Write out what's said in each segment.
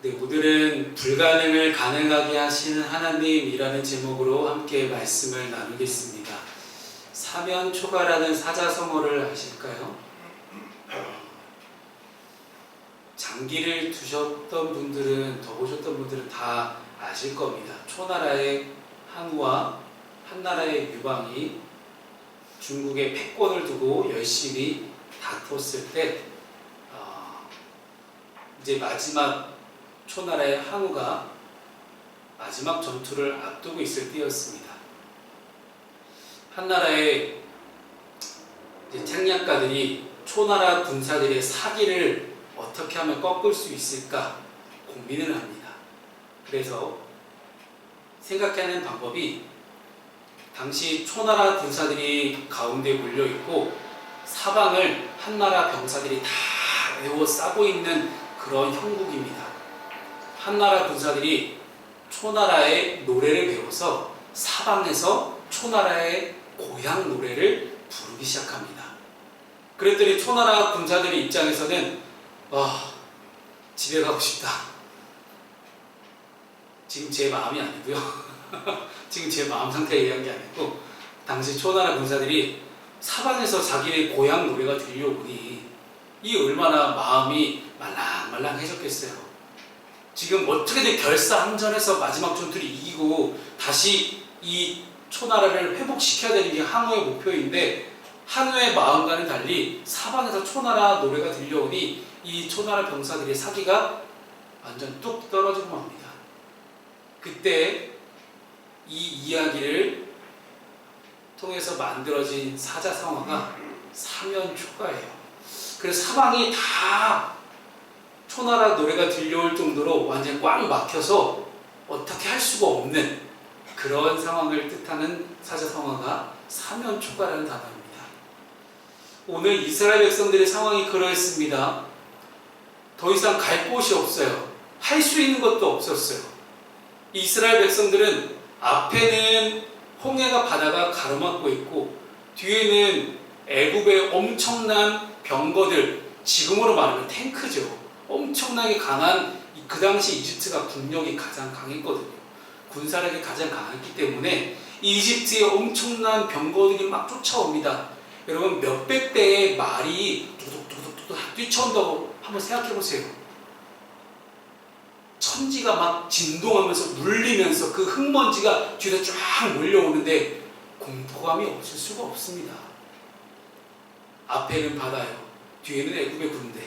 네, 오늘은 불가능을 가능하게 하시는 하나님이라는 제목으로 함께 말씀을 나누겠습니다. 사면초가라는 사자성어를 아실까요? 장기를 두셨던 분들은, 더 보셨던 분들은 다 아실 겁니다. 초나라의 항우와 한나라의 유방이 중국의 패권을 두고 열심히 다퉜을 때 이제 마지막 초나라의 항우가 마지막 전투를 앞두고 있을 때였습니다. 한나라의 책략가들이 초나라 군사들의 사기를 어떻게 하면 꺾을 수 있을까 고민을 합니다. 그래서 생각하는 방법이, 당시 초나라 군사들이 가운데 몰려있고 사방을 한나라 병사들이 다 에워싸고 있는 그런 형국입니다. 한나라 군사들이 초나라의 노래를 배워서 사방에서 초나라의 고향 노래를 부르기 시작합니다. 그랬더니 초나라 군사들의 입장에서는 집에 가고 싶다. 지금 제 마음이 아니고요. 지금 제 마음 상태에 의한 게 아니고, 당시 초나라 군사들이 사방에서 자기의 고향 노래가 들려오니 이 얼마나 마음이 말랑말랑해졌겠어요. 지금 어떻게든 결사항전해서 마지막 전투를 이기고 다시 이 초나라를 회복시켜야 되는 게 항우의 목표인데, 항우의 마음과는 달리 사방에서 초나라 노래가 들려오니 이 초나라 병사들의 사기가 완전 뚝 떨어지고 맙니다. 그때 이 이야기를 통해서 만들어진 사자성어가 사면초가예요. 그래서 사방이 다 초나라 노래가 들려올 정도로 완전 꽉 막혀서 어떻게 할 수가 없는 그런 상황을 뜻하는 사자성어가 사면초가라는 단어입니다. 오늘 이스라엘 백성들의 상황이 그러했습니다. 더 이상 갈 곳이 없어요. 할 수 있는 것도 없었어요. 이스라엘 백성들은 앞에는 홍해가 바다가 가로막고 있고, 뒤에는 애굽의 엄청난 병거들, 지금으로 말하면 탱크죠. 엄청나게 강한, 그 당시 이집트가 국력이 가장 강했거든요. 군사력이 가장 강했기 때문에 이집트의 엄청난 병거들이 막 쫓아옵니다. 여러분, 몇백 대의 말이 뚝뚝뚝뚝 뛰쳐온다고 한번 생각해 보세요. 천지가 막 진동하면서 물리면서 그 흙먼지가 뒤에서 쫙 몰려오는데 공포감이 없을 수가 없습니다. 앞에는 바다요, 뒤에는 애굽의 군대.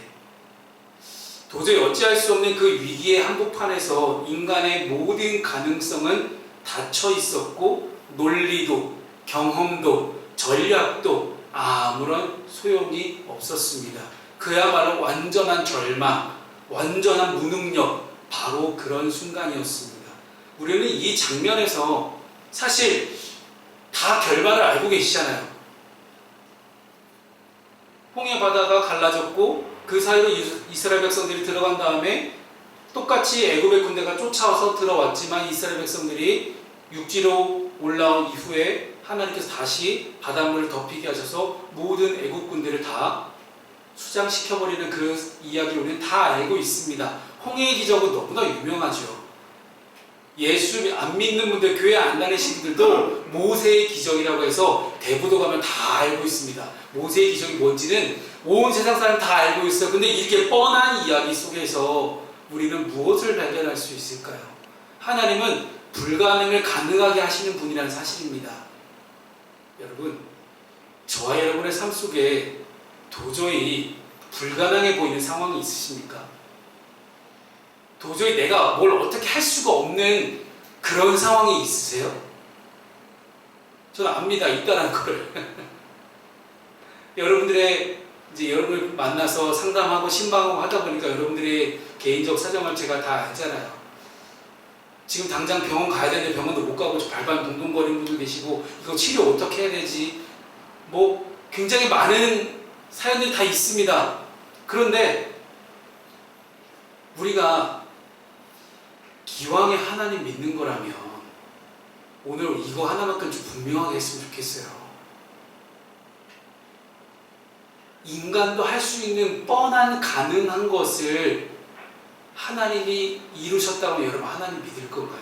도저히 어찌할 수 없는 그 위기의 한복판에서 인간의 모든 가능성은 닫혀 있었고, 논리도 경험도 전략도 아무런 소용이 없었습니다. 그야말로 완전한 절망, 완전한 무능력, 바로 그런 순간이었습니다. 우리는 이 장면에서 사실 다 결말을 알고 계시잖아요. 홍해 바다가 갈라졌고, 그 사이로 이스라엘 백성들이 들어간 다음에 똑같이 애굽의 군대가 쫓아와서 들어왔지만, 이스라엘 백성들이 육지로 올라온 이후에 하나님께서 다시 바닷물을 덮이게 하셔서 모든 애굽 군대를 다 수장시켜버리는 그 이야기를 우리는 다 알고 있습니다. 홍해의 기적은 너무나 유명하죠. 예수 안 믿는 분들, 교회 안 다니신 분들도 모세의 기적이라고 해서 대부도 가면 다 알고 있습니다. 모세의 기적이 뭔지는 온 세상 사람 다 알고 있어요. 근데 이렇게 뻔한 이야기 속에서 우리는 무엇을 발견할 수 있을까요? 하나님은 불가능을 가능하게 하시는 분이라는 사실입니다. 여러분, 저와 여러분의 삶 속에 도저히 불가능해 보이는 상황이 있으십니까? 도저히 내가 뭘 어떻게 할 수가 없는 그런 상황이 있으세요? 저는 압니다. 있다는 걸. 여러분을 만나서 상담하고 신방하고 하다 보니까 여러분들의 개인적 사정을 제가 다 알잖아요. 지금 당장 병원 가야 되는데 병원도 못 가고 발발 동동거리는 분들 계시고, 이거 치료 어떻게 해야 되지? 굉장히 많은 사연들이 다 있습니다. 그런데 우리가 기왕에 하나님 믿는 거라면 오늘 이거 하나만큼 좀 분명하게 했으면 좋겠어요. 인간도 할 수 있는 뻔한 가능한 것을 하나님이 이루셨다고 여러분 하나님 믿을 건가요?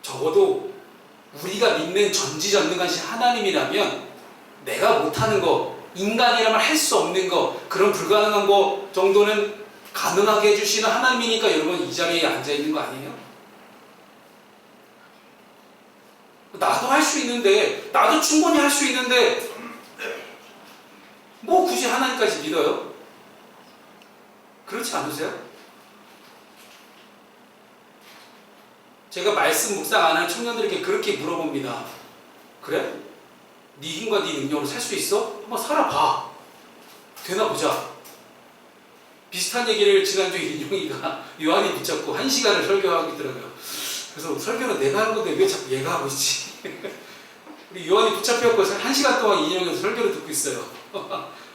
적어도 우리가 믿는 전지전능하신 하나님이라면 내가 못하는 거, 인간이라면 할 수 없는 거, 그런 불가능한 거 정도는 가능하게 해주시는 하나님이니까 여러분 이 자리에 앉아있는 거 아니에요? 나도 할 수 있는데, 나도 충분히 할 수 있는데 뭐 굳이 하나님까지 믿어요? 그렇지 않으세요? 제가 말씀 묵상 안 하는 청년들에게 그렇게 물어봅니다. 그래? 네 힘과 네 능력으로 살 수 있어? 한번 살아봐. 되나 보자. 비슷한 얘기를 지난주에 인용이가 요한이 붙잡고 1시간을 설교하고 있더라고요. 그래서 설교는 내가 하는 건데 왜 자꾸 얘가 하고 있지? 우리 요한이 붙잡혀갖고 1시간 동안 인용해서 설교를 듣고 있어요.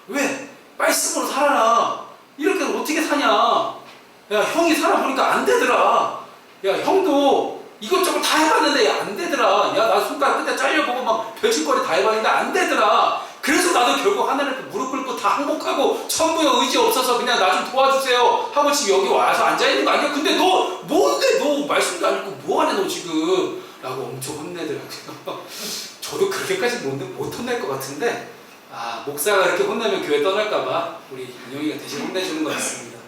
왜? 말씀으로 살아라. 이렇게 어떻게 사냐? 야, 형이 살아보니까 안 되더라. 야, 형도 이것저것 다 해봤는데 안 되더라. 야, 나 손가락 끝에 잘려보고 막 별짓거리 다 해봤는데 안 되더라. 그래서 나도 결국 하나님께 무릎 꿇고 다 항복하고 천부의 의지 없어서 그냥 나 좀 도와주세요 하고 지금 여기 와서 앉아있는 거 아니야? 근데 너 뭔데 너 말씀도 안 읽고 뭐하냐 너 지금? 라고 엄청 혼내더라고요. 저도 그렇게까지 못 혼낼 것 같은데 목사가 이렇게 혼내면 교회 떠날까봐 우리 인용이가 대신 혼내주는 것 같습니다.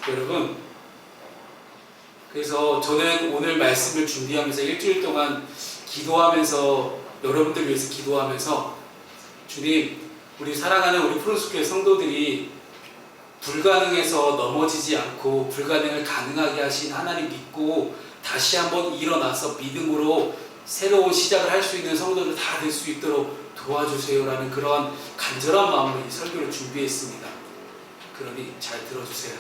여러분, 그래서 저는 오늘 말씀을 준비하면서 일주일 동안 기도하면서 여러분들 위해서 기도하면서 주님, 우리 사랑하는 우리 푸른숲교회 성도들이 불가능해서 넘어지지 않고 불가능을 가능하게 하신 하나님 믿고 다시 한번 일어나서 믿음으로 새로운 시작을 할 수 있는 성도들 다 될 수 있도록 도와주세요라는 그런 간절한 마음으로 이 설교를 준비했습니다. 그러니 잘 들어주세요.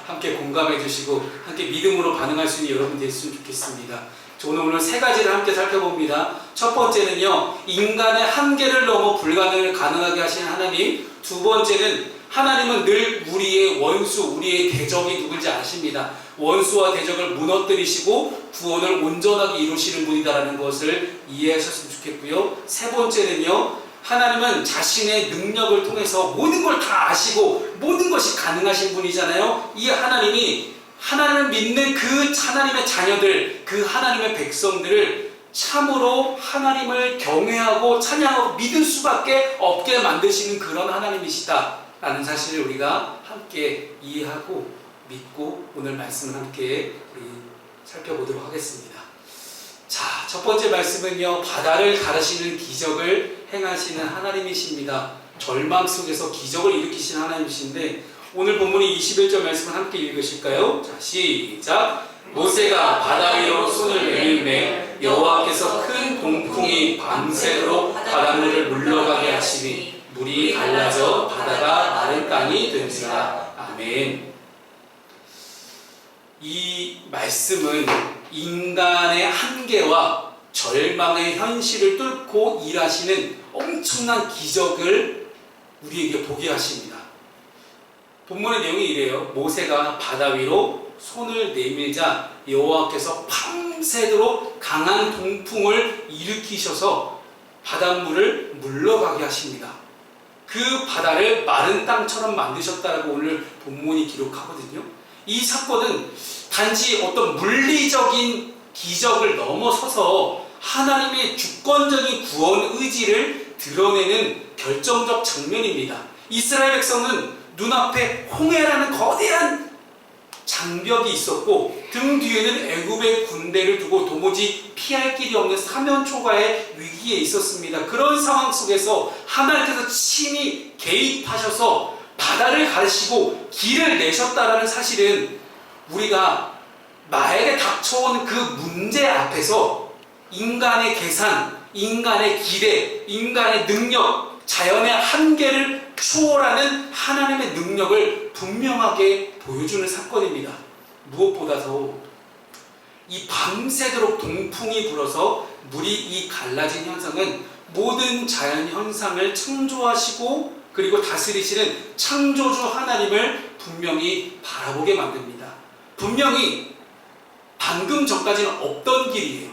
함께 공감해 주시고 함께 믿음으로 반응할 수 있는 여러분 됐으면 좋겠습니다. 저는 오늘 3가지를 함께 살펴봅니다. 첫 번째는요, 인간의 한계를 넘어 불가능을 가능하게 하시는 하나님. 두 번째는 하나님은 늘 우리의 원수, 우리의 대적이 누군지 아십니다. 원수와 대적을 무너뜨리시고 구원을 온전하게 이루시는 분이다라는 것을 이해하셨으면 좋겠고요. 세 번째는요, 하나님은 자신의 능력을 통해서 모든 걸 다 아시고 모든 것이 가능하신 분이잖아요. 이 하나님이 하나님을 믿는 그 하나님의 자녀들, 그 하나님의 백성들을 참으로 하나님을 경외하고 찬양하고 믿을 수밖에 없게 만드시는 그런 하나님이시다라는 사실을 우리가 함께 이해하고 믿고 오늘 말씀을 함께 우리 살펴보도록 하겠습니다. 자, 첫 번째 말씀은요, 바다를 가르시는 기적을 행하시는 하나님이십니다. 절망 속에서 기적을 일으키시는 하나님이신데 오늘 본문의 21절 말씀을 함께 읽으실까요? 자, 시작! 모세가 바다 위로 손을 내밀매 여호와께서 큰 동풍이 밤새도록 바닷물을 물러가게 하시니 물이 갈라져 바다가 마른 땅이 된지라. 아멘. 이 말씀은 인간의 한계와 절망의 현실을 뚫고 일하시는 엄청난 기적을 우리에게 보게 하십니다. 본문의 내용이 이래요. 모세가 바다 위로 손을 내밀자 여호와께서 밤새도록 강한 동풍을 일으키셔서 바닷물을 물러가게 하십니다. 그 바다를 마른 땅처럼 만드셨다고 오늘 본문이 기록하거든요. 이 사건은 단지 어떤 물리적인 기적을 넘어서서 하나님의 주권적인 구원 의지를 드러내는 결정적 장면입니다. 이스라엘 백성은 눈앞에 홍해라는 거대한 장벽이 있었고 등 뒤에는 애굽의 군대를 두고 도무지 피할 길이 없는 사면초가의 위기에 있었습니다. 그런 상황 속에서 하나님께서 친히 개입하셔서 바다를 가르시고 길을 내셨다라는 사실은 우리가 나에게 닥쳐온 그 문제 앞에서 인간의 계산, 인간의 기대, 인간의 능력, 자연의 한계를 추월하는 하나님의 능력을 분명하게 보여주는 사건입니다. 무엇보다도 이 밤새도록 동풍이 불어서 물이 이 갈라진 현상은 모든 자연 현상을 창조하시고 그리고 다스리시는 창조주 하나님을 분명히 바라보게 만듭니다. 분명히 방금 전까지는 없던 길이에요.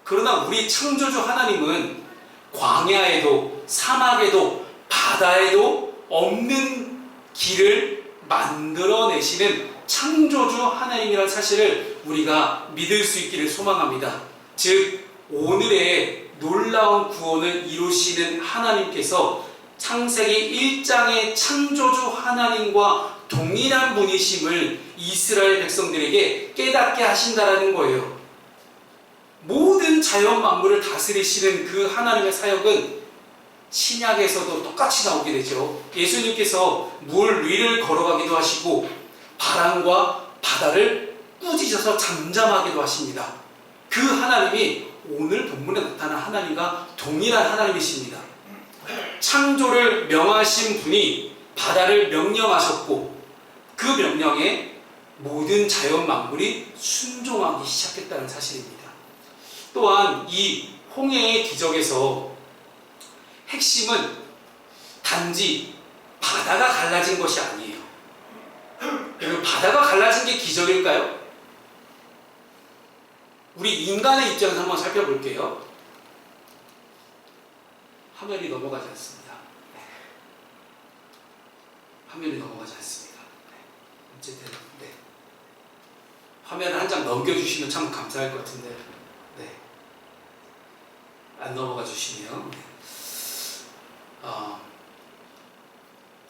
그러나 우리 창조주 하나님은 광야에도 사막에도 바다에도 없는 길을 만들어내시는 창조주 하나님이라는 사실을 우리가 믿을 수 있기를 소망합니다. 즉 오늘의 놀라운 구원을 이루시는 하나님께서 창세기 1장의 창조주 하나님과 동일한 분이심을 이스라엘 백성들에게 깨닫게 하신다라는 거예요. 모든 자연 만물을 다스리시는 그 하나님의 사역은 신약에서도 똑같이 나오게 되죠. 예수님께서 물 위를 걸어가기도 하시고 바람과 바다를 꾸짖어서 잠잠하기도 하십니다. 그 하나님이 오늘 본문에 나타난 하나님과 동일한 하나님이십니다. 창조를 명하신 분이 바다를 명령하셨고 그 명령에 모든 자연 만물이 순종하기 시작했다는 사실입니다. 또한 이 홍해의 기적에서 핵심은 단지 바다가 갈라진 것이 아니에요. 여러분, 바다가 갈라진 게 기적일까요? 우리 인간의 입장에서 한번 살펴볼게요. 화면이 넘어가지 않습니다. 네. 화면이 넘어가지 않습니다. 네. 어쨌든 네. 화면을 한 장 넘겨주시면 참 감사할 것 같은데 네. 안 넘어가 주시네요. 네.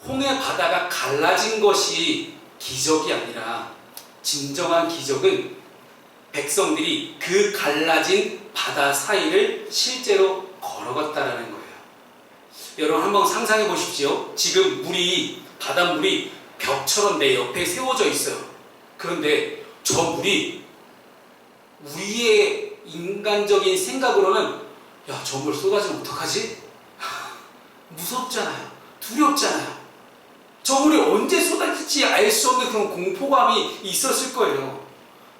홍해 바다가 갈라진 것이 기적이 아니라 진정한 기적은 백성들이 그 갈라진 바다 사이를 실제로 걸어갔다라는 거예요. 여러분 한번 상상해 보십시오. 지금 바닷물이 벽처럼 내 옆에 세워져 있어요. 그런데 저 물이 우리의 인간적인 생각으로는 야, 저 물 쏟아지면 어떡하지? 무섭잖아요. 두렵잖아요. 저 물이 언제 쏟아질지 알 수 없는 그런 공포감이 있었을 거예요.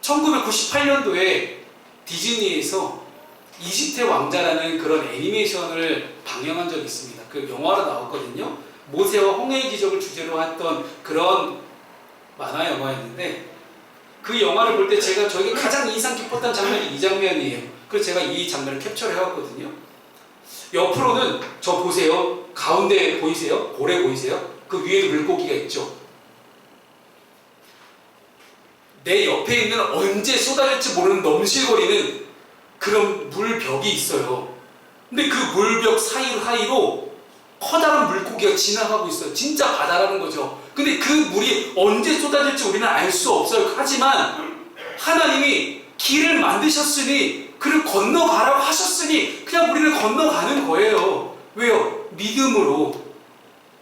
1998년도에 디즈니에서 이집트의 왕자라는 그런 애니메이션을 방영한 적이 있습니다. 그 영화로 나왔거든요. 모세와 홍해의 기적을 주제로 했던 그런 만화 영화였는데 그 영화를 볼 때 저에게 가장 인상 깊었던 장면이 이 장면이에요. 그래서 제가 이 장면을 캡처를 해왔거든요. 옆으로는 저 보세요. 가운데 보이세요? 고래 보이세요? 그 위에도 물고기가 있죠. 내 옆에 있는 언제 쏟아질지 모르는 넘실거리는 그런 물벽이 있어요. 근데 그 물벽 사이로 커다란 물고기가 지나가고 있어요. 진짜 바다라는 거죠. 근데 그 물이 언제 쏟아질지 우리는 알 수 없어요. 하지만 하나님이 길을 만드셨으니 그를 건너가라고 하셨으니 그냥 우리는 건너가는 거예요. 왜요? 믿음으로.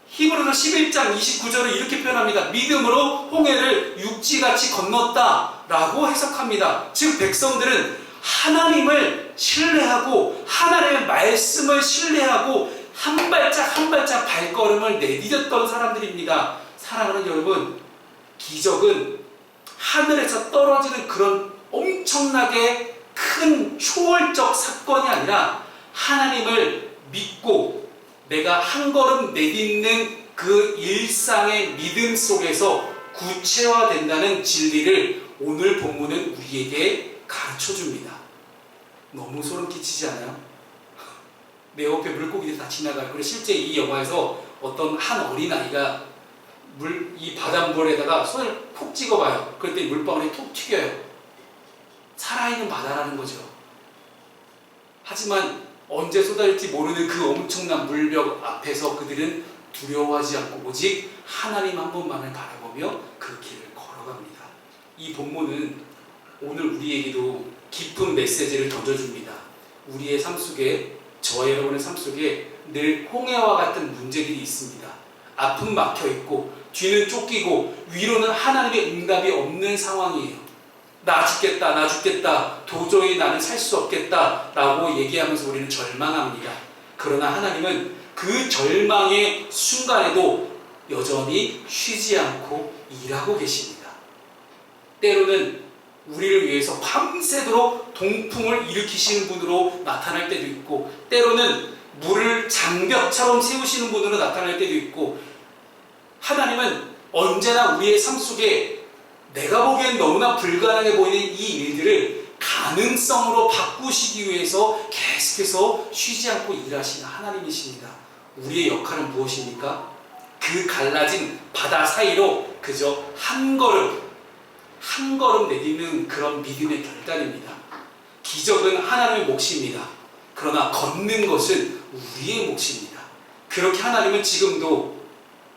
히브리서 11장 29절을 이렇게 표현합니다. 믿음으로 홍해를 육지같이 건넜다 라고 해석합니다. 즉 백성들은 하나님을 신뢰하고 하나님의 말씀을 신뢰하고 한 발짝 한 발짝 발걸음을 내디뎠던 사람들입니다. 사랑하는 여러분, 기적은 하늘에서 떨어지는 그런 엄청나게 큰 초월적 사건이 아니라 하나님을 믿고 내가 한 걸음 내딛는 그 일상의 믿음 속에서 구체화된다는 진리를 오늘 본문은 우리에게 가르쳐줍니다. 너무 소름 끼치지 않아요? 내 옆에 물고기들이 다 지나가요. 그리고 실제 이 영화에서 어떤 한 어린아이가 이 바닷물에다가 손을 푹 찍어봐요. 그랬더니 물방울이 툭 튀겨요. 살아있는 바다라는 거죠. 하지만 언제 쏟아질지 모르는 그 엄청난 물벽 앞에서 그들은 두려워하지 않고 오직 하나님 한 분만을 바라보며 그 길을 걸어갑니다. 이 본문은 오늘 우리에게도 기쁜 메시지를 던져줍니다. 우리의 삶 속에, 저와 여러분의 삶 속에 늘 홍해와 같은 문제들이 있습니다. 앞은 막혀있고 뒤는 쫓기고 위로는 하나님의 응답이 없는 상황이에요. 나 죽겠다, 도저히 나는 살 수 없겠다 라고 얘기하면서 우리는 절망합니다. 그러나 하나님은 그 절망의 순간에도 여전히 쉬지 않고 일하고 계십니다. 때로는 우리를 위해서 밤새도록 동풍을 일으키시는 분으로 나타날 때도 있고, 때로는 물을 장벽처럼 세우시는 분으로 나타날 때도 있고, 하나님은 언제나 우리의 삶 속에 내가 보기엔 너무나 불가능해 보이는 이 일들을 가능성으로 바꾸시기 위해서 계속해서 쉬지 않고 일하시는 하나님이십니다. 우리의 역할은 무엇입니까? 그 갈라진 바다 사이로 그저 한 걸음 내딛는 그런 믿음의 결단입니다. 기적은 하나님의 몫입니다. 그러나 걷는 것은 우리의 몫입니다. 그렇게 하나님은 지금도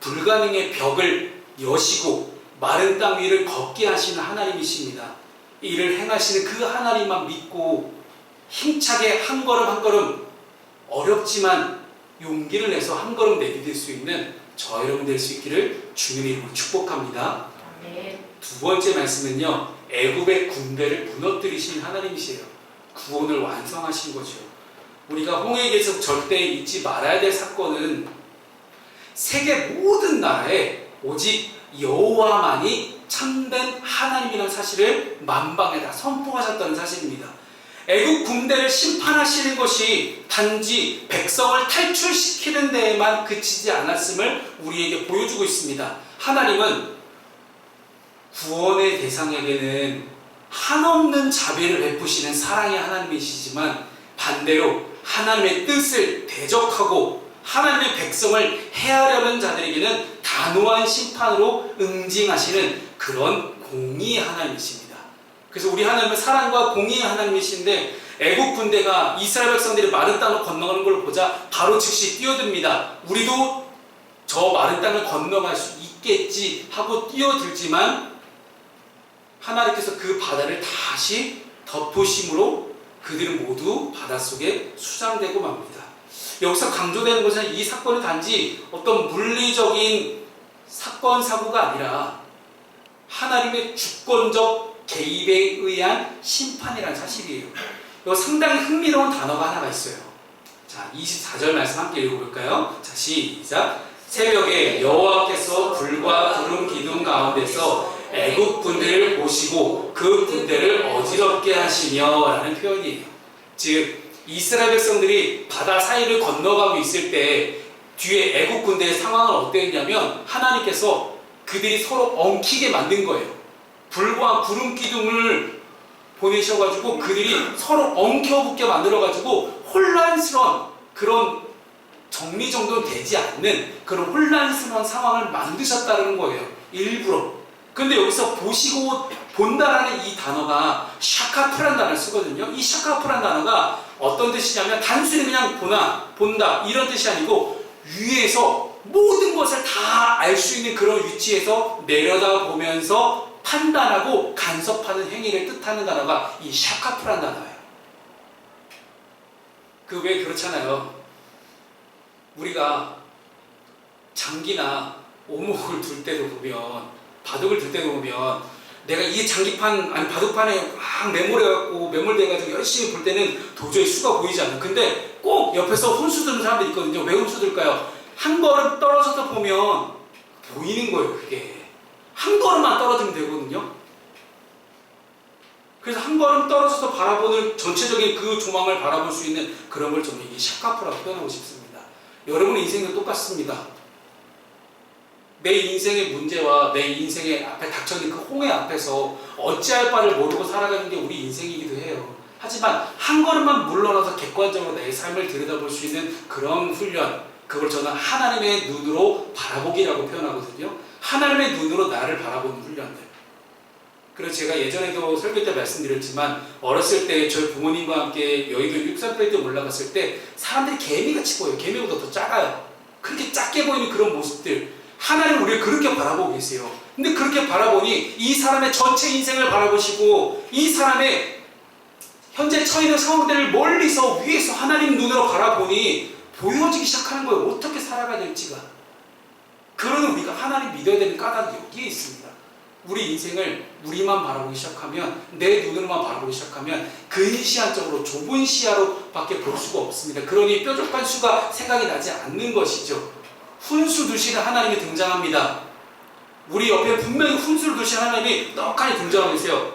불가능의 벽을 여시고 마른 땅 위를 걷게 하시는 하나님이십니다. 이를 행하시는 그 하나님만 믿고 힘차게 한 걸음 한 걸음 어렵지만 용기를 내서 한 걸음 내디딜 수 있는 저 여러분 될 수 있기를 주님의 이름으로 축복합니다. 두 번째 말씀은요, 애굽의 군대를 무너뜨리신 하나님이세요. 구원을 완성하신 거죠. 우리가 홍해에서 절대 잊지 말아야 될 사건은 세계 모든 나라에 오직 여호와만이 참된 하나님이라는 사실을 만방에 다 선포하셨다는 사실입니다. 애국 군대를 심판하시는 것이 단지 백성을 탈출시키는 데에만 그치지 않았음을 우리에게 보여주고 있습니다. 하나님은 구원의 대상에게는 한없는 자비를 베푸시는 사랑의 하나님이시지만 반대로 하나님의 뜻을 대적하고 하나님의 백성을 해하려는 자들에게는 단호한 심판으로 응징하시는 그런 공의의 하나님이십니다. 그래서 우리 하나님은 사랑과 공의의 하나님이신데 애국 군대가 이스라엘 백성들이 마른 땅을 건너가는 걸 보자 바로 즉시 뛰어듭니다. 우리도 저 마른 땅을 건너갈 수 있겠지 하고 뛰어들지만 하나님께서 그 바다를 다시 덮으심으로 그들은 모두 바닷속에 수장되고 맙니다. 여기서 강조되는 것은 이 사건이 단지 어떤 물리적인 사건 사고가 아니라 하나님의 주권적 개입에 의한 심판이라는 사실이에요. 여기 상당히 흥미로운 단어가 하나가 있어요. 자, 24절 말씀 함께 읽어볼까요? 자, 시작. 새벽에 여호와께서 불과 구름 기둥 가운데서 애국 군대를 보시고 그 군대를 어지럽게 하시며 라는 표현이에요. 즉 이스라엘 백성들이 바다 사이를 건너가고 있을 때 뒤에 애국 군대의 상황은 어땠냐면 하나님께서 그들이 서로 엉키게 만든 거예요. 불과 구름 기둥을 보내셔가지고 그들이 서로 엉켜붙게 만들어가지고 혼란스러운 그런 정리정돈 되지 않는 그런 혼란스러운 상황을 만드셨다는 거예요. 일부러. 근데 여기서 보시고 본다라는 이 단어가 샤카프라는 단어를 쓰거든요. 이 샤카프라는 단어가 어떤 뜻이냐면 단순히 그냥 본다 이런 뜻이 아니고 위에서 모든 것을 다 알 수 있는 그런 위치에서 내려다보면서 판단하고 간섭하는 행위를 뜻하는 단어가 이 샤카프라는 단어예요. 그 왜 그렇잖아요. 우리가 장기나 오목을 둘 때도 보면 바둑을 둘 때도 보면 내가 이 장기판 아니 바둑판에 막 매몰돼가지고 열심히 볼 때는 도저히 수가 보이지 않아요. 근데 꼭 옆에서 훈수 두는 사람들이 있거든요. 왜 훈수 둘까요? 한 걸음 떨어져서 보면 보이는 거예요. 그게 한 걸음만 떨어지면 되거든요. 그래서 한 걸음 떨어져서 바라보는 전체적인 그 조망을 바라볼 수 있는 그런 걸 저는 이게 샤카프라고 표현하고 싶습니다. 여러분의 인생도 똑같습니다. 내 인생의 문제와 내 인생의 앞에 닥쳐있는 그 홍해 앞에서 어찌할 바를 모르고 살아가는 게 우리 인생이기도 해요. 하지만 한 걸음만 물러나서 객관적으로 내 삶을 들여다볼 수 있는 그런 훈련, 그걸 저는 하나님의 눈으로 바라보기라고 표현하거든요. 하나님의 눈으로 나를 바라보는 훈련들. 그래서 제가 예전에도 설교 때 말씀드렸지만 어렸을 때 저희 부모님과 함께 여의도 63빌딩 올라갔을 때 사람들이 개미같이 보여요. 개미보다 더 작아요. 그렇게 작게 보이는 그런 모습들, 하나님 우리를 그렇게 바라보고 계세요. 근데 그렇게 바라보니 이 사람의 전체 인생을 바라보시고 이 사람의 현재 처해있는 상황들을 멀리서 위에서 하나님 눈으로 바라보니 보여지기 시작하는 거예요. 어떻게 살아가야 될지가. 그러니 우리가 하나님 믿어야 되는 까닭이 여기에 있습니다. 우리 인생을 우리만 바라보기 시작하면, 내 눈으로만 바라보기 시작하면 근시안적으로 좁은 시야로 밖에 볼 수가 없습니다. 그러니 뾰족한 수가 생각이 나지 않는 것이죠. 훈수 두시는 하나님이 등장합니다. 우리 옆에 분명히 훈수를 두시는 하나님이 떡하니 등장하고 계세요.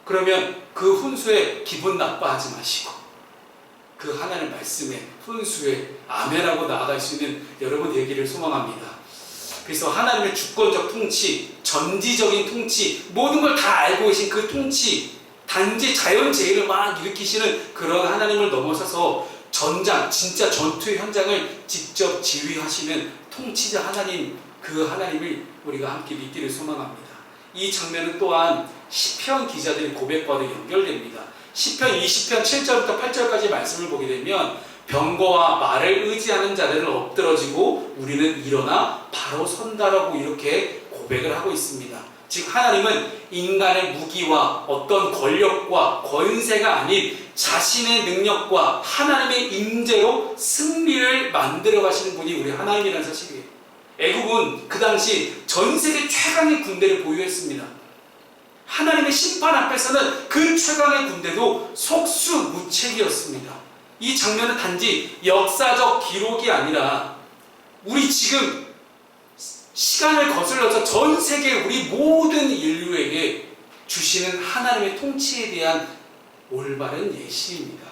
그러면 그 훈수에 기분 나빠하지 마시고 그 하나님 말씀에 훈수에 아멘하고 나아갈 수 있는 여러분 되기를 소망합니다. 그래서 하나님의 주권적 통치, 전지적인 통치, 모든 걸 다 알고 계신 그 통치, 단지 자연재해를 막 일으키시는 그런 하나님을 넘어서서 전장, 진짜 전투 현장을 직접 지휘하시는 통치자 하나님, 그 하나님을 우리가 함께 믿기를 소망합니다. 이 장면은 또한 시편 기자들의 고백과도 연결됩니다. 시편 20편 7절부터 8절까지 말씀을 보게 되면 병거와 말을 의지하는 자들은 엎드러지고 우리는 일어나 바로 선다라고 이렇게 고백을 하고 있습니다. 즉 하나님은 인간의 무기와 어떤 권력과 권세가 아닌 자신의 능력과 하나님의 임재로 승리를 만들어 가시는 분이 우리 하나님이라는 사실이에요. 애국은 그 당시 전 세계 최강의 군대를 보유했습니다. 하나님의 심판 앞에서는 그 최강의 군대도 속수무책이었습니다. 이 장면은 단지 역사적 기록이 아니라 우리 지금 시간을 거슬러서 전 세계 우리 모든 인류에게 주시는 하나님의 통치에 대한 올바른 예시입니다.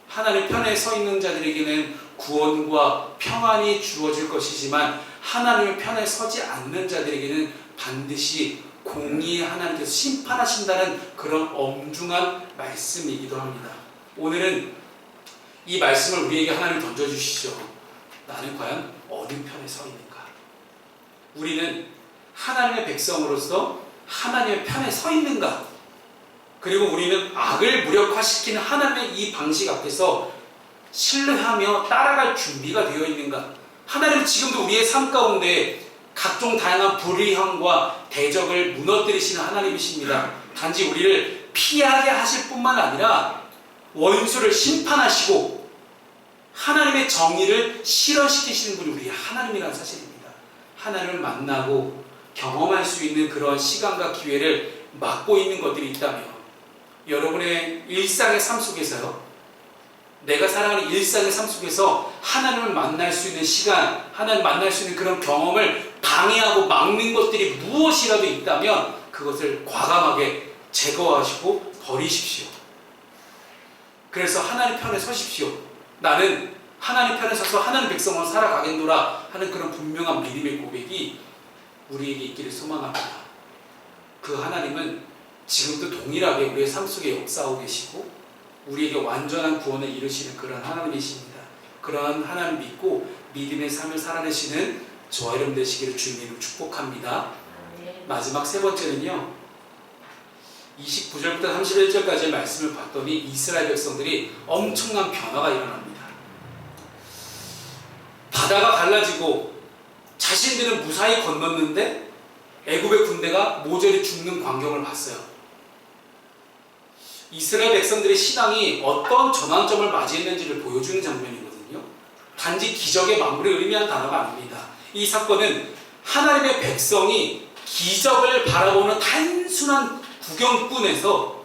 하나님 편에 서 있는 자들에게는 구원과 평안이 주어질 것이지만 하나님의 편에 서지 않는 자들에게는 반드시 공의의 하나님께서 심판하신다는 그런 엄중한 말씀이기도 합니다. 오늘은 이 말씀을 우리에게 하나님 던져주시죠. 나는 과연 어느 편에 서 있는가? 우리는 하나님의 백성으로서 하나님의 편에 서 있는가? 그리고 우리는 악을 무력화시키는 하나님의 이 방식 앞에서 신뢰하며 따라갈 준비가 되어 있는가? 하나님은 지금도 우리의 삶 가운데 각종 다양한 불의함과 대적을 무너뜨리시는 하나님이십니다. 단지 우리를 피하게 하실 뿐만 아니라 원수를 심판하시고 하나님의 정의를 실현시키시는 분이 우리 하나님이라는 사실입니다. 하나님을 만나고 경험할 수 있는 그런 시간과 기회를 막고 있는 것들이 있다면 여러분의 일상의 삶 속에서요, 내가 살아가는 일상의 삶 속에서 하나님을 만날 수 있는 시간, 하나님을 만날 수 있는 그런 경험을 방해하고 막는 것들이 무엇이라도 있다면 그것을 과감하게 제거하시고 버리십시오. 그래서 하나님 편에 서십시오. 나는 하나님 편에 서서 하나님 백성으로 살아가겠노라 하는 그런 분명한 믿음의 고백이 우리에게 있기를 소망합니다. 그 하나님은 지금도 동일하게 우리의 삶 속에 역사하고 계시고 우리에게 완전한 구원을 이루시는 그런 하나님이십니다. 그런 하나님 믿고 믿음의 삶을 살아내시는 저와 여러분 되시기를 주님으로 축복합니다. 마지막 세 번째는요, 29절부터 31절까지의 말씀을 봤더니 이스라엘 백성들이 엄청난 변화가 일어납니다. 바다가 갈라지고 자신들은 무사히 건넜는데 애굽의 군대가 모조리 죽는 광경을 봤어요. 이스라엘 백성들의 신앙이 어떤 전환점을 맞이했는지를 보여주는 장면이거든요. 단지 기적의 마무리를 의미하는 단어가 아닙니다. 이 사건은 하나님의 백성이 기적을 바라보는 단순한 구경꾼에서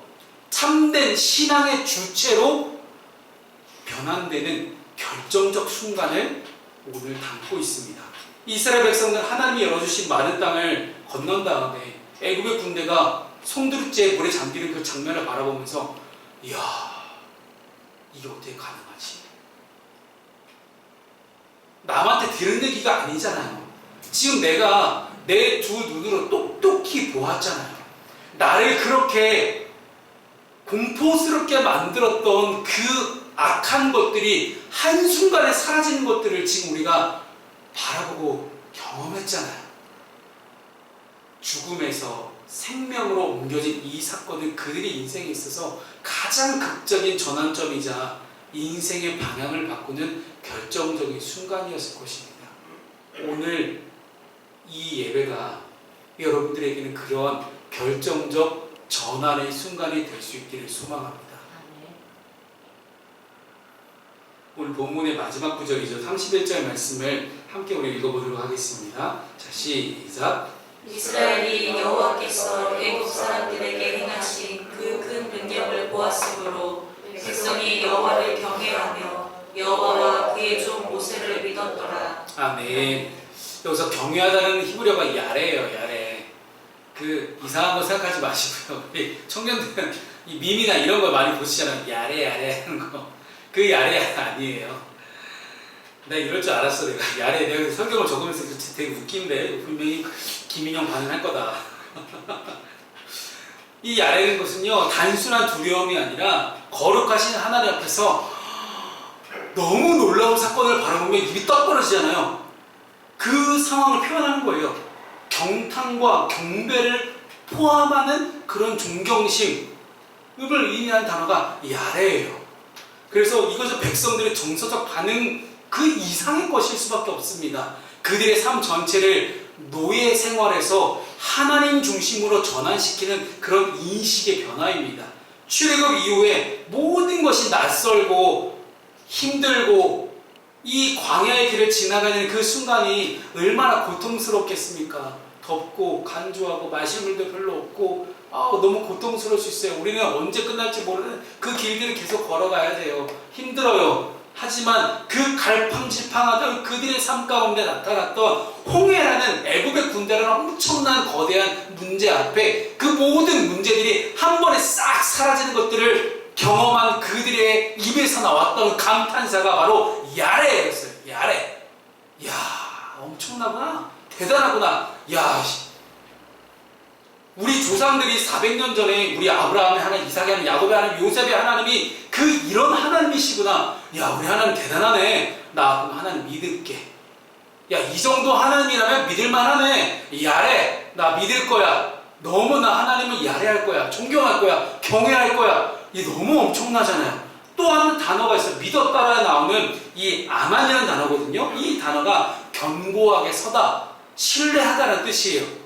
참된 신앙의 주체로 변환되는 결정적 순간을 오늘 담고 있습니다. 이스라엘 백성은 하나님이 열어주신 마른 땅을 건넌 다음에 애굽의 군대가 송두리째 물에 잠기는 그 장면을 바라보면서 이야, 이게 어떻게 가능하지? 남한테 들은 얘기가 아니잖아요. 지금 내가 내 두 눈으로 똑똑히 보았잖아요. 나를 그렇게 공포스럽게 만들었던 그 악한 것들이 한순간에 사라지는 것들을 지금 우리가 바라보고 경험했잖아요. 죽음에서 생명으로 옮겨진 이 사건은 그들의 인생에 있어서 가장 극적인 전환점이자 인생의 방향을 바꾸는 결정적인 순간이었을 것입니다. 오늘 이 예배가 여러분들에게는 그런 결정적 전환의 순간이 될 수 있기를 소망합니다. 오늘 본문의 마지막 구절이죠. 31절 말씀을 함께 우리 읽어보도록 하겠습니다. 자, 시작. 이스라엘이 여호와께서 애굽 사람들에게 행하신 그 큰 능력을 보았으므로 백성이 여호와를 경외하며 여호와와 그의 종 모세를 믿었더라. 아멘. 여기서 경외하다는 히브리어가 야레예요. 야레. 그 이상한 거 생각하지 마시고요. 우리 청년들은 이 밈이나 이런 거 많이 보시잖아요. 야레 야레 하는 거. 그 야레 아니에요. 내가 이럴 줄 알았어. 내가 야레, 내가 성경을 적으면서 되게 웃긴데 분명히 김인영 반응할 거다. 이 야레는 것은요, 단순한 두려움이 아니라 거룩하신 하나님 앞에서 너무 놀라운 사건을 바라보면 입이 떡 벌어지잖아요. 그 상황을 표현하는 거예요. 경탄과 경배를 포함하는 그런 존경심을 의미하는 단어가 야레예요. 그래서 이것은 백성들의 정서적 반응 그 이상의 것일 수밖에 없습니다. 그들의 삶 전체를 노예 생활에서 하나님 중심으로 전환시키는 그런 인식의 변화입니다. 출애굽 이후에 모든 것이 낯설고 힘들고 이 광야의 길을 지나가는 그 순간이 얼마나 고통스럽겠습니까? 덥고 간주하고 마실 물도 별로 없고 너무 고통스러울 수 있어요. 우리는 언제 끝날지 모르는 그 길들을 계속 걸어가야 돼요. 힘들어요. 하지만 그 갈팡질팡하던 그들의 삶 가운데 나타났던 홍해라는 애굽의 군대라는 엄청난 거대한 문제 앞에 그 모든 문제들이 한 번에 싹 사라지는 것들을 경험한 그들의 입에서 나왔던 감탄사가 바로 야레였어요. 야레. 야, 엄청나구나. 대단하구나. 야, 우리 조상들이 400년 전에 우리 아브라함의 하나님, 이삭의 하나님, 야곱의 하나님, 요셉의 하나님이 그 이런 하나님이시구나. 야, 우리 하나님 대단하네. 나 그럼 하나님 믿을게. 야, 이 정도 하나님이라면 믿을만하네. 야레, 나 믿을 거야. 너무 나 하나님을 야레할 거야. 존경할 거야. 경외할 거야. 이 너무 엄청나잖아요. 또 한 단어가 있어요. 믿었다라 나오는 이 아만이라는 단어거든요. 이 단어가 견고하게 서다, 신뢰하다라는 뜻이에요.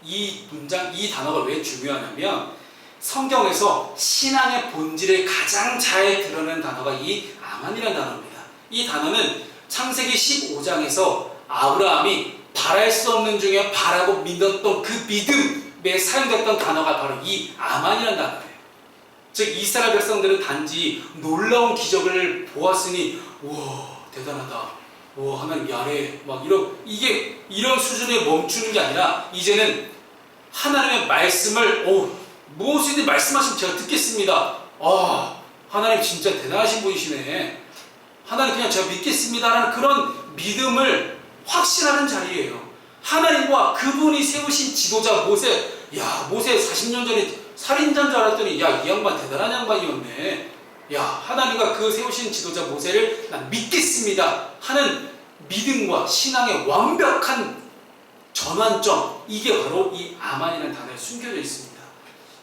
이 문장, 이 단어가 왜 중요하냐면 성경에서 신앙의 본질을 가장 잘 드러내는 단어가 이 아만이라는 단어입니다. 이 단어는 창세기 15장에서 아브라함이 바랄 수 없는 중에 바라고 믿었던 그 믿음에 사용됐던 단어가 바로 이 아만이라는 단어예요. 즉 이스라엘 백성들은 단지 놀라운 기적을 보았으니 우와 대단하다, 우와 하나님 야레 막 이런 수준에 멈추는 게 아니라 이제는 하나님의 말씀을 무엇이든 말씀하시면 제가 듣겠습니다. 하나님 진짜 대단하신 분이시네. 하나님 그냥 제가 믿겠습니다라는 그런 믿음을 확신하는 자리예요. 하나님과 그분이 세우신 지도자 모세, 야 모세 40년 전에 살인자인 줄 알았더니 야 이 양반 대단한 양반이었네. 야 하나님과 그 세우신 지도자 모세를 난 믿겠습니다 하는 믿음과 신앙의 완벽한 전환점, 이게 바로 이 아만이라는 단어에 숨겨져 있습니다.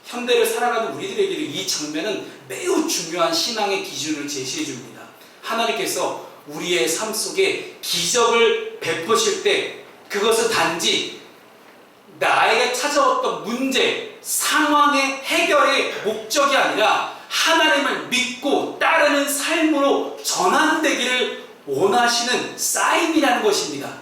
현대를 살아가는 우리들에게도 이 장면은 매우 중요한 신앙의 기준을 제시해 줍니다. 하나님께서 우리의 삶 속에 기적을 베푸실 때 그것은 단지 나에게 찾아왔던 문제, 상황의 해결의 목적이 아니라 하나님을 믿고 따르는 삶으로 전환되기를 원하시는 사인이라는 것입니다.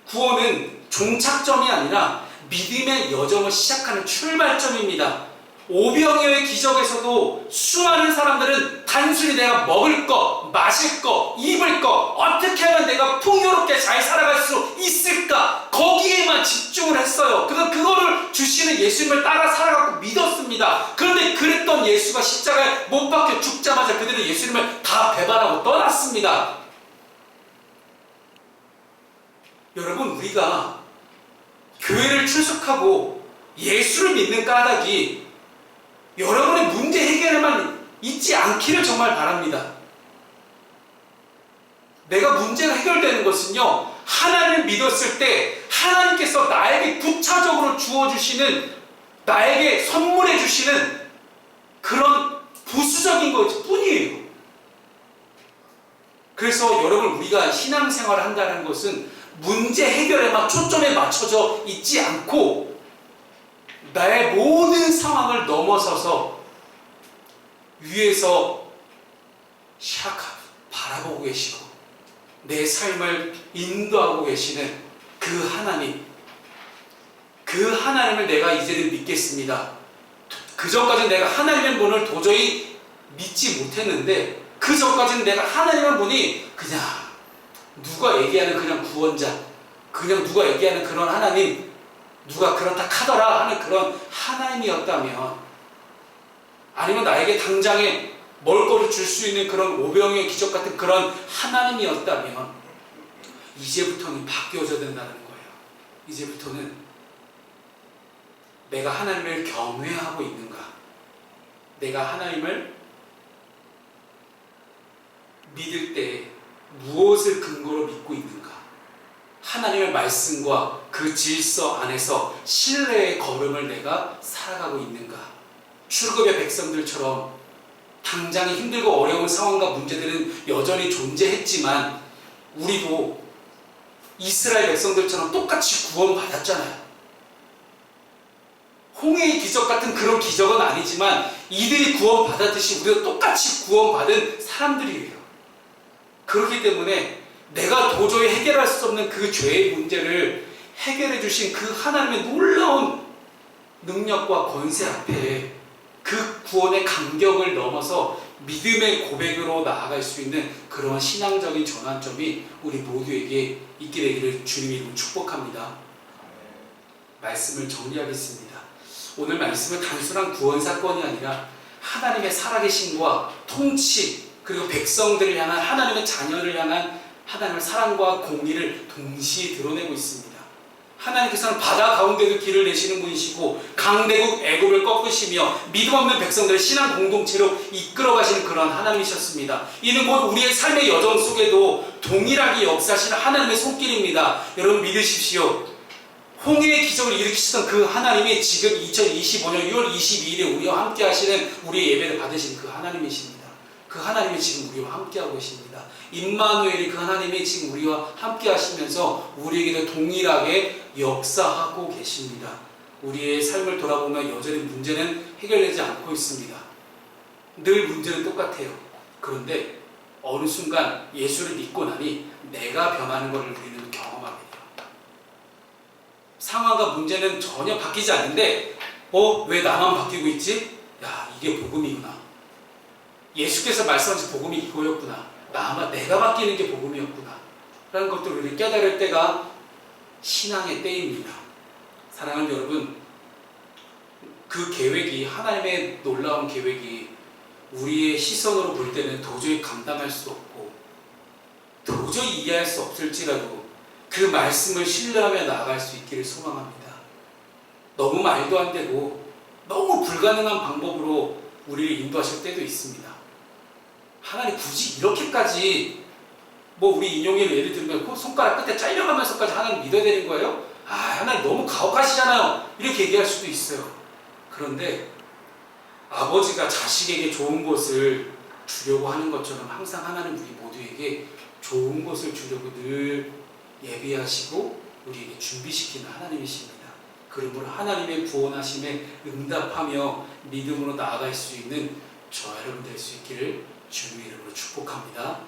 구원은 종착점이 아니라 믿음의 여정을 시작하는 출발점입니다. 오병이어의 기적에서도 수많은 사람들은 단순히 내가 먹을 거, 마실 거, 입을 거, 어떻게 하면 내가 풍요롭게 잘 살아갈 수 있을까? 거기에만 집중을 했어요. 그래서 그거를 주시는 예수님을 따라 살아가고 믿었습니다. 그런데 그랬던 예수가 십자가에 못 박혀 죽자마자 그들은 예수님을 다 배반하고 떠났습니다. 여러분, 우리가 교회를 출석하고 예수를 믿는 까닭이 여러분의 문제 해결에만 있지 않기를 정말 바랍니다. 내가 문제가 해결되는 것은요, 하나님을 믿었을 때 하나님께서 나에게 구체적으로 주어주시는, 나에게 선물해 주시는 그런 부수적인 것 뿐이에요. 그래서 여러분, 우리가 신앙생활을 한다는 것은 문제 해결에만 초점에 맞춰져 있지 않고 나의 모든 상황을 넘어서서 위에서 바라보고 계시고 내 삶을 인도하고 계시는 그 하나님, 그 하나님을 내가 이제는 믿겠습니다. 그전까지는 내가 하나님의 분을 도저히 믿지 못했는데 그전까지는 내가 하나님의 분이 그냥 누가 얘기하는 그냥 구원자, 그냥 누가 얘기하는 그런 하나님, 누가 그렇다 카더라 하는 그런 하나님이었다면, 아니면 나에게 당장에 먹을거를 줄 수 있는 그런 오병이의 기적 같은 그런 하나님이었다면 이제부터는 바뀌어져야 된다는 거예요. 이제부터는 내가 하나님을 경외하고 있는가, 내가 하나님을 믿을 때 무엇을 근거로 믿고 있는가? 하나님의 말씀과 그 질서 안에서 신뢰의 걸음을 내가 살아가고 있는가? 출애굽의 백성들처럼 당장 힘들고 어려운 상황과 문제들은 여전히 존재했지만 우리도 이스라엘 백성들처럼 똑같이 구원받았잖아요. 홍해의 기적 같은 그런 기적은 아니지만 이들이 구원받았듯이 우리도 똑같이 구원받은 사람들이에요. 그렇기 때문에 내가 도저히 해결할 수 없는 그 죄의 문제를 해결해 주신 그 하나님의 놀라운 능력과 권세 앞에 그 구원의 간격을 넘어서 믿음의 고백으로 나아갈 수 있는 그런 신앙적인 전환점이 우리 모두에게 있게 되기를 주님의 이름으로 축복합니다. 말씀을 정리하겠습니다. 오늘 말씀은 단순한 구원 사건이 아니라 하나님의 살아계심과 통치, 그리고 백성들을 향한 하나님의 자녀를 향한 하나님의 사랑과 공의를 동시에 드러내고 있습니다. 하나님께서는 바다 가운데도 길을 내시는 분이시고 강대국 애굽을 꺾으시며 믿음 없는 백성들을 신앙 공동체로 이끌어 가시는 그런 하나님이셨습니다. 이는 곧 우리의 삶의 여정 속에도 동일하게 역사하시는 하나님의 손길입니다. 여러분 믿으십시오. 홍해의 기적을 일으키시던 그 하나님이 지금 2025년 6월 22일에 우리와 함께 하시는 우리의 예배를 받으신 그 하나님이십니다. 그 하나님이 지금 우리와 함께하고 계십니다. 임마누엘이 그 하나님이 지금 우리와 함께 하시면서 우리에게도 동일하게 역사하고 계십니다. 우리의 삶을 돌아보면 여전히 문제는 해결되지 않고 있습니다. 늘 문제는 똑같아요. 그런데 어느 순간 예수를 믿고 나니 내가 변하는 것을 우리는 경험하게 돼요. 상황과 문제는 전혀 바뀌지 않는데 왜 나만 바뀌고 있지? 야, 이게 복음이구나. 예수께서 말씀하신 복음이 이거였구나. 내가 바뀌는 게 복음이었구나. 라는 것들을 우리가 깨달을 때가 신앙의 때입니다. 사랑하는 여러분, 그 계획이, 하나님의 놀라운 계획이 우리의 시선으로 볼 때는 도저히 감당할 수 없고 도저히 이해할 수 없을지라도 그 말씀을 신뢰하며 나아갈 수 있기를 소망합니다. 너무 말도 안 되고 너무 불가능한 방법으로 우리를 인도하실 때도 있습니다. 하나님 굳이 이렇게까지 우리 인용의 예를 들면 손가락 끝에 잘려가면서까지 하나님 믿어야 되는 거예요? 하나님 너무 가혹하시잖아요. 이렇게 얘기할 수도 있어요. 그런데 아버지가 자식에게 좋은 것을 주려고 하는 것처럼 항상 하나님 우리 모두에게 좋은 것을 주려고 늘 예비하시고 우리에게 준비시키는 하나님이십니다. 그러므로 하나님의 구원하심에 응답하며 믿음으로 나아갈 수 있는 저 여러분 될 수 있기를 주님의 이름으로 축복합니다.